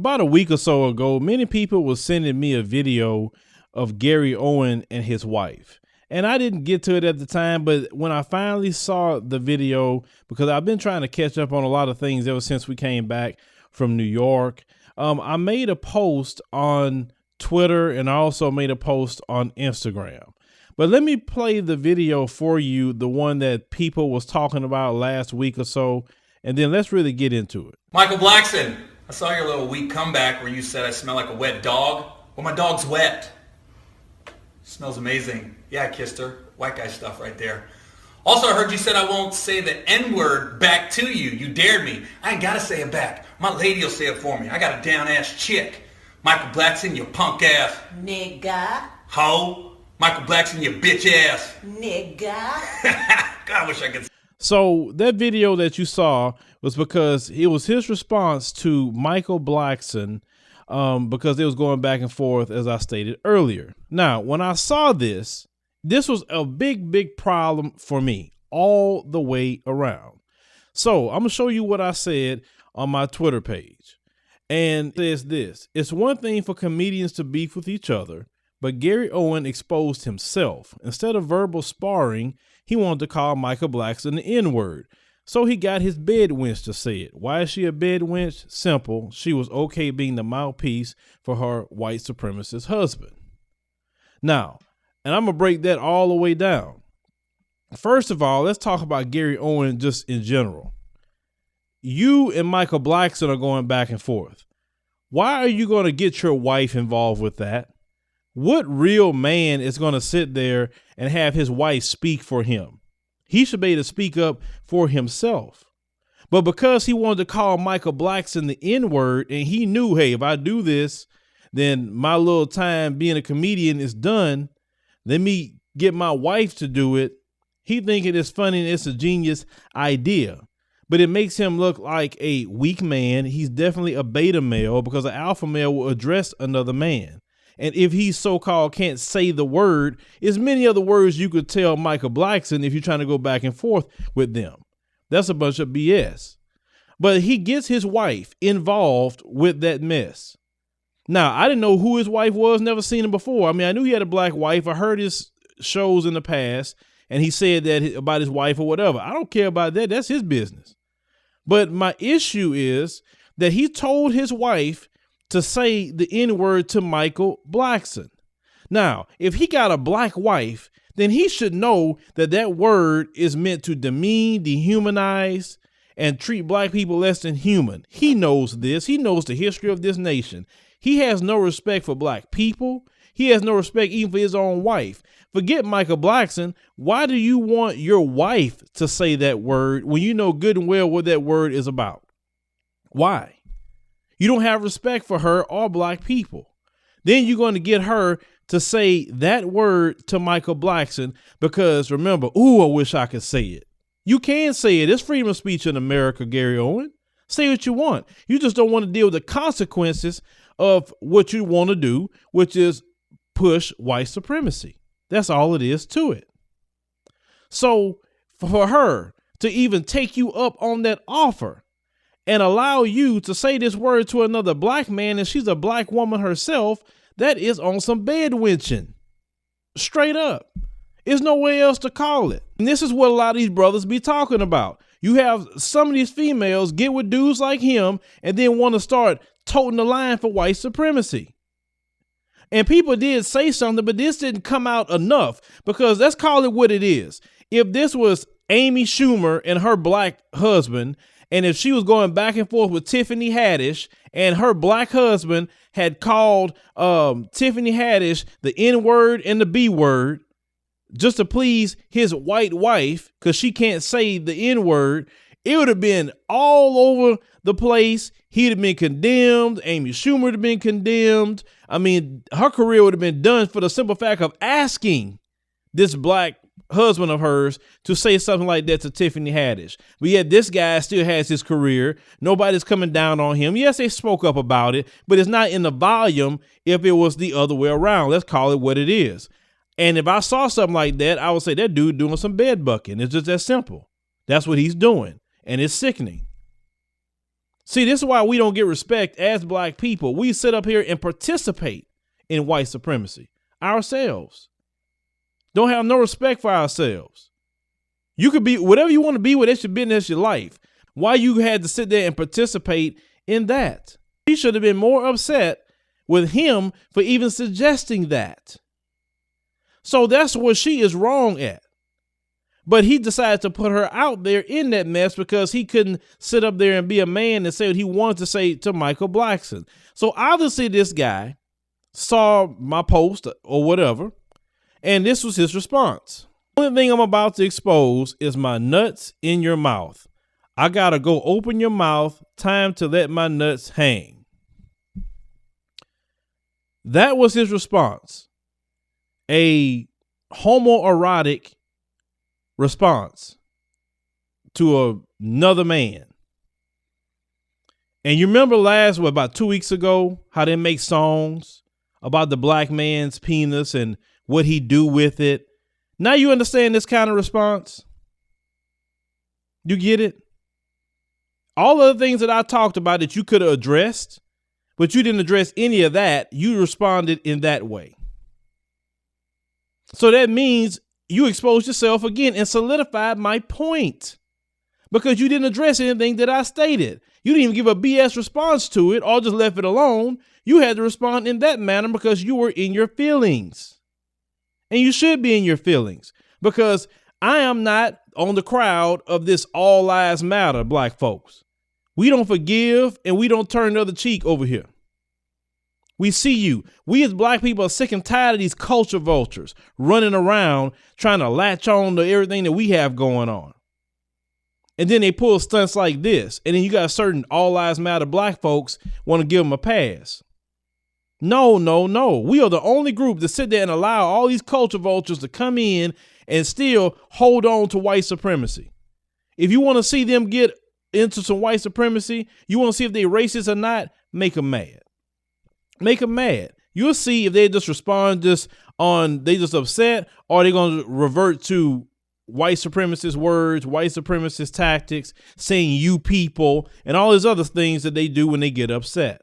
About a week or so ago, many people were sending me a video of Gary Owen and his wife. And I didn't get to it at the time, but when I finally saw the video, because I've been trying to catch up on a lot of things ever since we came back from New York, I made a post on Twitter and I also made a post on Instagram. But let me play the video for you, the one that people was talking about last week or so, and then let's really get into it. Michael Blackson, I saw your little weak comeback where you said I smell like a wet dog. Well, my dog's wet. Smells amazing. Yeah, I kissed her. White guy stuff right there. Also, I heard you said I won't say the N-word back to you. You dared me. I ain't got to say it back. My lady will say it for me. I got a down-ass chick. Michael Blackson, you punk ass. Nigga. Ho. Michael Blackson, you bitch ass. Nigga. God, I wish I could. So that video that you saw was because it was his response to Michael Blackson, because it was going back and forth, as I stated earlier. Now, when I saw this was a big problem for me all the way around. So I'm going to show you what I said on my Twitter page. And it says this: it's one thing for comedians to beef with each other, but Gary Owen exposed himself. Instead of verbal sparring, he wanted to call Michael Blackson the N-word. So he got his bed wench to say it. Why is she a bed wench? Simple. She was okay being the mouthpiece for her white supremacist husband. Now, and I'm going to break that all the way down. First of all, let's talk about Gary Owen just in general. You and Michael Blackson are going back and forth. Why are you going to get your wife involved with that? What real man is going to sit there and have his wife speak for him? He should be able to speak up for himself. But because he wanted to call Michael Blackson the N-word, and he knew, hey, if I do this, then my little time being a comedian is done. Let me get my wife to do it. He thinking it's funny and it's a genius idea. But it makes him look like a weak man. He's definitely a beta male, because an alpha male will address another man. And if he so-called can't say the word, there's many other words you could tell Michael Blackson if you're trying to go back and forth with them. That's a bunch of BS. But he gets his wife involved with that mess. Now, I didn't know who his wife was, never seen him before. I mean, I knew he had a black wife. I heard his shows in the past, and he said that about his wife or whatever. I don't care about that. That's his business. But my issue is that he told his wife to say the N-word to Michael Blackson. Now, if he got a black wife, then he should know that that word is meant to demean, dehumanize, and treat black people less than human. He knows this. He knows the history of this nation. He has no respect for black people. He has no respect even for his own wife. Forget Michael Blackson. Why do you want your wife to say that word when you know good and well what that word is about? Why? You don't have respect for her or black people. Then you're going to get her to say that word to Michael Blackson because, remember, I wish I could say it. You can say it. It's freedom of speech in America, Gary Owen. Say what you want. You just don't want to deal with the consequences of what you want to do, which is push white supremacy. That's all it is to it. So for her to even take you up on that offer and allow you to say this word to another black man, and she's a black woman herself, that is on some bed wenching. Straight up. There's no way else to call it. And this is what a lot of these brothers be talking about. You have some of these females get with dudes like him and then want to start toting the line for white supremacy. And people did say something, but this didn't come out enough, because let's call it what it is. If this was Amy Schumer and her black husband, and if she was going back and forth with Tiffany Haddish and her black husband had called Tiffany Haddish the N-word and the B-word just to please his white wife because she can't say the N-word, it would have been all over the place. He'd have been condemned. Amy Schumer would have been condemned. I mean, her career would have been done for the simple fact of asking this black husband of hers to say something like that to Tiffany Haddish. But yet this guy still has his career. Nobody's coming down on him. Yes, they spoke up about it, but it's not in the volume if it was the other way around. Let's call it what it is. And if I saw something like that, I would say that dude doing some bed bucking. It's just that simple. That's what he's doing. And it's sickening. See, this is why we don't get respect as black people. We sit up here and participate in white supremacy ourselves. Don't have no respect for ourselves. You could be whatever you want to be with. That's your business, your life. Why you had to sit there and participate in that? She should have been more upset with him for even suggesting that. So that's what she is wrong at. But he decided to put her out there in that mess because he couldn't sit up there and be a man and say what he wanted to say to Michael Blackson. So obviously this guy saw my post or whatever, and this was his response. The only thing I'm about to expose is my nuts in your mouth. I gotta go open your mouth. Time to let my nuts hang. That was his response. A homoerotic response to another man. And you remember about 2 weeks ago, how they make songs about the black man's penis and what he do with it. Now you understand this kind of response? You get it? All of the things that I talked about that you could have addressed, but you didn't address any of that. You responded in that way. So that means you exposed yourself again and solidified my point because you didn't address anything that I stated. You didn't even give a BS response to it or just left it alone. You had to respond in that manner because you were in your feelings. And you should be in your feelings because I am not on the crowd of this all lives matter, black folks. We don't forgive and we don't turn the other cheek over here. We see you. We as black people are sick and tired of these culture vultures running around trying to latch on to everything that we have going on. And then they pull stunts like this. And then you got certain all lives matter black folks want to give them a pass. No. We are the only group to sit there and allow all these culture vultures to come in and still hold on to white supremacy. If you want to see them get into some white supremacy, you want to see if they racist or not, make them mad. Make them mad. You'll see if they just respond they just upset, or they're going to revert to white supremacist words, white supremacist tactics, saying you people, and all these other things that they do when they get upset.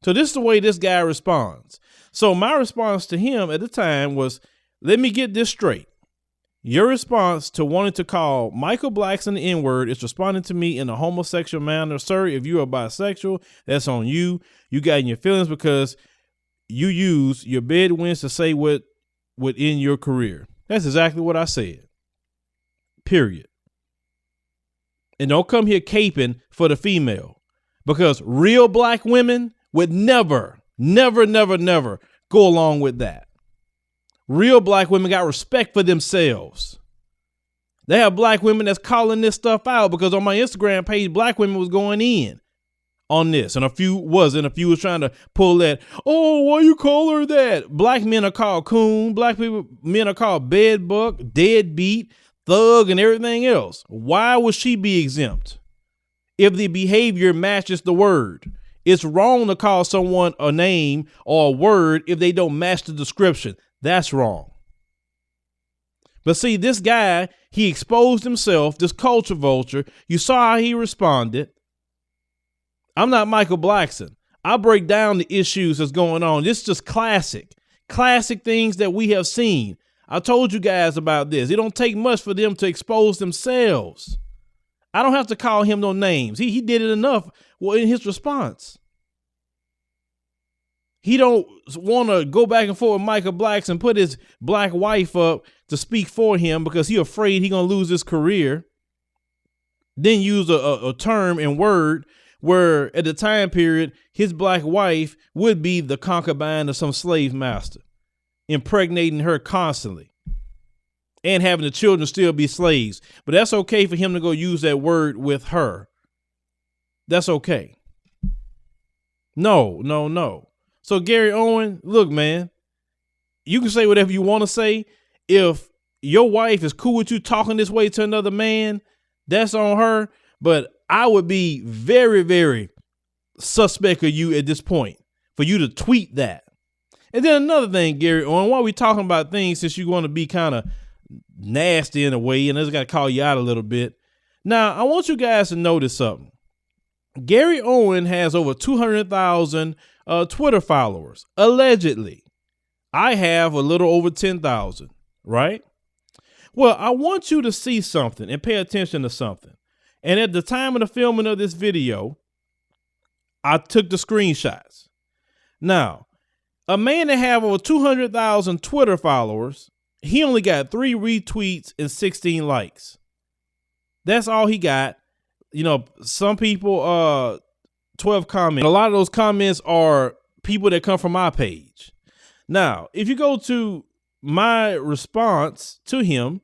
So this is the way this guy responds. So my response to him at the time was, let me get this straight. Your response to wanting to call Michael Blackson the N-word is responding to me in a homosexual manner. Sir, if you are bisexual, that's on you. You got in your feelings because you use your bed wins to say what in your career. That's exactly what I said. Period. And don't come here caping for the female because real black women would never go along with that. Real black women got respect for themselves. They have black women that's calling this stuff out because on my Instagram page, black women was going in on this and a few wasn't. A few was trying to pull that, oh, why you call her that? Black men are called coon. Men are called bedbug, deadbeat, thug, and everything else. Why would she be exempt if the behavior matches the word? It's wrong to call someone a name or a word if they don't match the description. That's wrong. But see, this guy, he exposed himself, this culture vulture. You saw how he responded. I'm not Michael Blackson. I break down the issues that's going on. This is just classic things that we have seen. I told you guys about this. It don't take much for them to expose themselves. I don't have to call him no names. He did it enough in his response. He don't want to go back and forth with Michael Blackson, put his black wife up to speak for him because he afraid he going to lose his career. Then use a term and word where at the time period, his black wife would be the concubine of some slave master, impregnating her constantly and having the children still be slaves. But that's okay for him to go use that word with her. That's okay. No. So Gary Owen, look, man, you can say whatever you want to say. If your wife is cool with you talking this way to another man, that's on her. But I would be very, very suspect of you at this point for you to tweet that. And then another thing, Gary Owen, while we talking about things, since you want to be kind of nasty in a way, and I just got to call you out a little bit. Now, I want you guys to notice something. Gary Owen has over 200,000 Twitter followers, allegedly. I have a little over 10,000, right? Well, I want you to see something and pay attention to something. And at the time of the filming of this video, I took the screenshots. Now, a man that have over 200,000 Twitter followers, he only got 3 retweets and 16 likes. That's all he got. You know, some people, 12 comments. A lot of those comments are people that come from my page. Now, if you go to my response to him,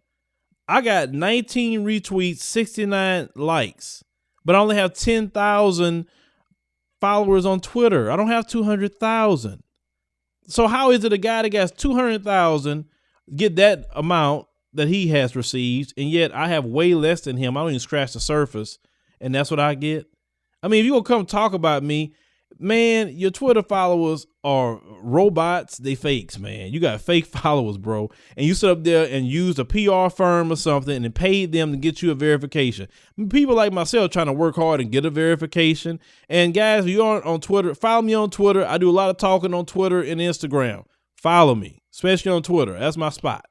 I got 19 retweets, 69 likes, but I only have 10,000 followers on Twitter. I don't have 200,000. So how is it a guy that got 200,000 get that amount that he has received, and yet I have way less than him? I don't even scratch the surface, and that's what I get. I mean, if you gonna come talk about me, man, your Twitter followers are robots. They fakes, man. You got fake followers, bro. And you sit up there and use a PR firm or something and paid them to get you a verification. People like myself trying to work hard and get a verification. And guys, if you aren't on Twitter, follow me on Twitter. I do a lot of talking on Twitter and Instagram. Follow me, especially on Twitter. That's my spot.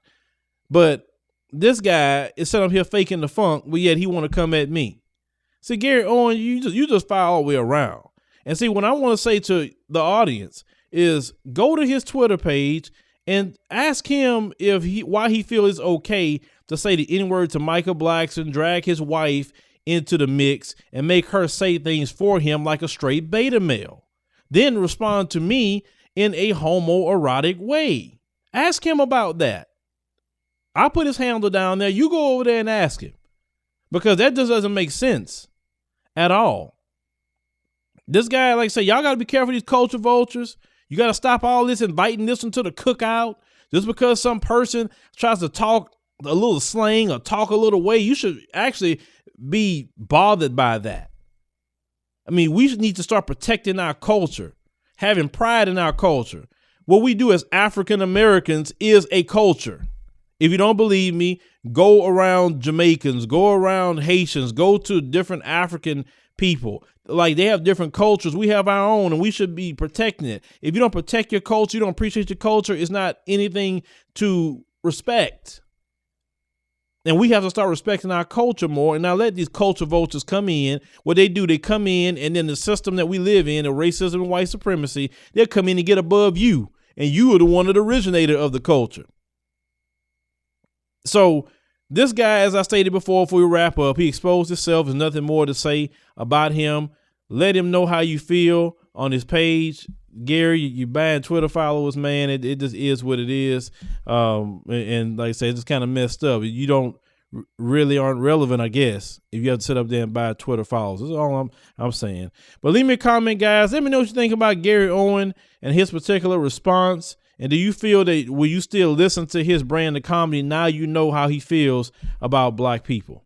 But this guy is sitting up here faking the funk, but yet he want to come at me. See, Gary Owen, you just file all the way around. And see, what I want to say to the audience is go to his Twitter page and ask him why he feels it's okay to say the N-word to Michael Blackson, drag his wife into the mix and make her say things for him like a straight beta male. Then respond to me in a homoerotic way. Ask him about that. I'll put his handle down there. You go over there and ask him, because that just doesn't make sense at all. This guy, like I say, y'all got to be careful of these culture vultures. You got to stop all this inviting this into the cookout. Just because some person tries to talk a little slang or talk a little way, you should actually be bothered by that. I mean, we need to start protecting our culture, having pride in our culture. What we do as African Americans is a culture. If you don't believe me, go around Jamaicans, go around Haitians, go to different African people. Like, they have different cultures. We have our own, and we should be protecting it. If you don't protect your culture, you don't appreciate your culture, it's not anything to respect. And we have to start respecting our culture more, and not let these culture vultures come in. What they do, they come in, and then the system that we live in, the racism and white supremacy, they'll come in and get above you, and you are the one that originator of the culture. So this guy, as I stated before we wrap up, he exposed himself. There's nothing more to say about him. Let him know how you feel on his page. Gary, you buying Twitter followers, man. It just is what it is. And like I said, it's just kind of messed up. You don't really aren't relevant, I guess, if you have to sit up there and buy Twitter followers. That's all I'm saying. But leave me a comment, guys. Let me know what you think about Gary Owen and his particular response. And do you feel that will you still listen to his brand of comedy now you know how he feels about black people?